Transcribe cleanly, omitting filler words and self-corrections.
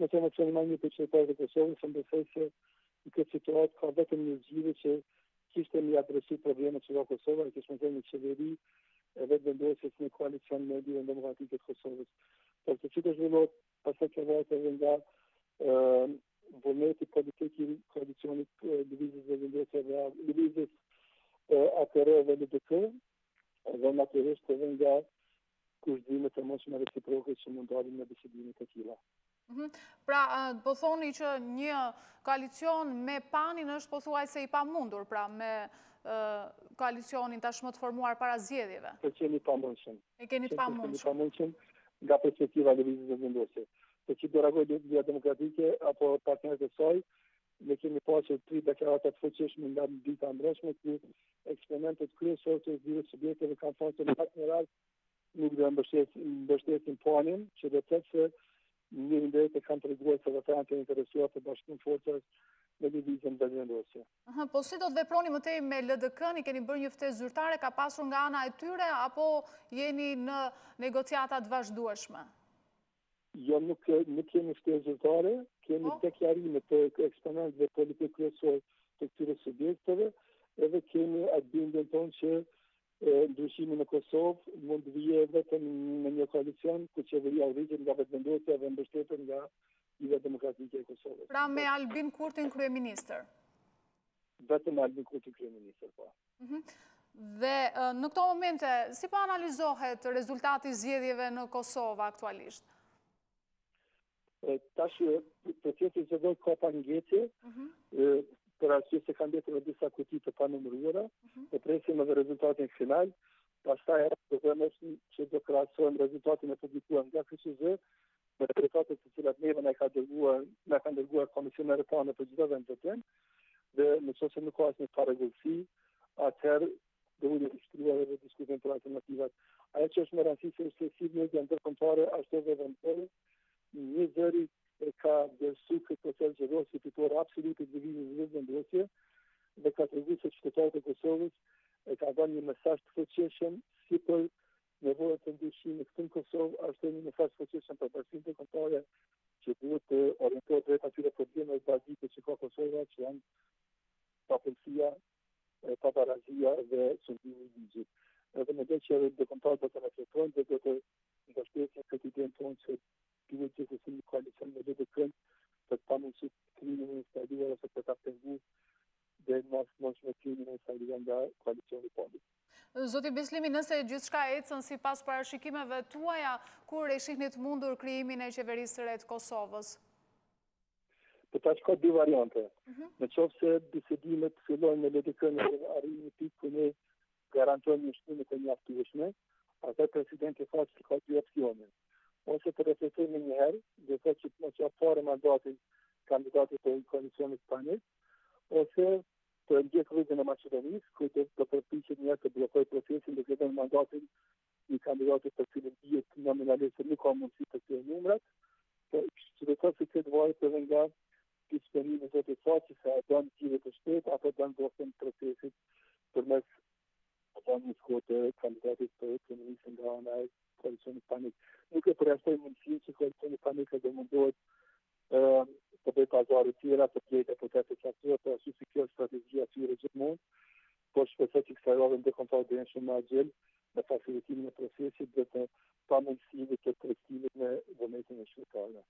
me qenë opcioni më i mirë për qytetarët e Kosovës, më besoj se në këtë situatë ka vetëm një zgjidhje që kishte mi adresu problemet që ka Kosova, kishte më qenë një qeveri e vetë vendosjes në koalicion me Lidhjen Demokratike të Kosovës. Por se që të zhvillohet pasaj që vajtë edhe nga vullneti politik i koalicionit lëvizjes dhe vendosjes dhe lëvizjes AKR dhe LDK, dhe natyrisht edhe nga kushtimet e mosshme reciproke që mund dalin në bisedime të tilla. Pra, po thoni që një koalicion me PAN-in është pothuajse i pamundur, pra me koalicionin tashmë të formuar para zgjedhjeve. Po kemi pamundshëm. E keni të pamundshëm. Nga perspektiva e lëvizjes dhe vendosjes. Se që do reagojë Lidhja Demokratike apo partnerët e saj, ne kemi pasur 3 deklarata të fuqishme nga dita ndryshme ku eksponentët kryesorë të dy subjekteve kanë thënë se në një rast nuk do mbështesin PAN-in, që do të thotë se një ndërte kanë treguar se ata janë të interesuar të bashkojnë forcat në lëvizjen dhe vendosje. Po si do të veproni më tej me LDK-n? I keni bërë një ftesë zyrtare, ka pasur nga ana e tyre apo jeni në negociata të vazhdueshme? Jo, nuk kemi ftesë zyrtare, kemi deklarime të eksponentëve politik kryesorë të këtyre subjekteve, edhe kemi atë bindjen tonë që ndryshimi në Kosovë mund të vijë vetëm në një koalicion ku qeveria rritet nga vetëvendosja dhe mbështetet nga Lidhja Demokratike e Kosovës. Pra me Albin Kurtin kryeministër? Vetëm Albin Kurtin kryeministër, po. Dhe në këto momente, si po analizohet rezultati zgjedhjeve në Kosovë aktualisht? Tash, procesi zgjedhor ka pa ngjetje, për arsye se kanë mbetur disa kuti të panumëruara, e presim edhe rezultatin final, pastaj problemi është që do krahasohen rezultatin e publikuar nga KQZ me rezultatet të cilat neve na kanë dërguar komisionere tonë për çdo vend të tën, dhe nëse nuk ka asnjë parregullsi, atëherë do të shtruar edhe diskutim për alternativat. Ajo që është më rëndësishme është se si media ndërkombëtare ashtu edhe vendore, një zëri ka dërsu këtë proces zgjedhor si fitore absolute të lëvizjes dhe vendosjes dhe ka treguar se qytetarët e Kosovës ka dhënë një mesazh të fuqishëm si për nevojën të ndryshimit këtu në Kosovë, ashtu një mesazh të fuqishëm për bashkinë ndërkombëtare që duhet të orientohet drejt atyre problemeve bazike që ka Kosova, që janë papërsia, paparazia dhe sundimi i ligjit. Edhe me dhe që ndërkombëtarët do të reflektojnë dhe do të mbështesin këtë idenë tonë që duhet gjithsesi një koalicion me LDK-n për të pamundësit krimin e instaluar ose për ta penguar dhe mos me krimin e instaluar nga koalicioni PAN-it. Zoti Bislimi, nëse gjithçka ecën sipas parashikimeve tuaja, kur e shihni të mundur krijimin e qeverisë së re të Kosovës? Po tash ka dy variante. Në qoftë se bisedimet fillojnë me LDK-n dhe arrijnë një pikë ku ne garantojmë një shkrim të mjaftueshme, atë presidenti faqe ka dy opsione. Ose të reflektojmë një herë, dhe thotë që mos ia fare mandatin kandidatit të koalicionit PAN-it, ose të ndjek rrugën e Maqedonisë, ku do përpiqet një herë të bllokojë procesin dhe të dhënë mandatin i kandidatit të cilin dihet nominalisht nuk ka mundësi të këtyre numrat, që do të thotë se këtë varet edhe nga disponimi i zotit Faqi, se a don zgjidhje të shpejta apo don bllokim të procesit përmes dhënies të kandidatit të kryeministit nga ana e koalicionit PAN-it. Nuk e përjashtoj mundësinë që koalicioni PAN-it do mundohet të bëjë pazare të tjera të plejtë e proces të caktuar, për arsye se kjo është strategjia e tyre gjithmonë, por shpresoj që kësaj radhe ndërkombëtar do jenë shumë më agjël në facilitimin e procesit dhe të pamundësive të tregtimit me vullnetin e qytetarëve.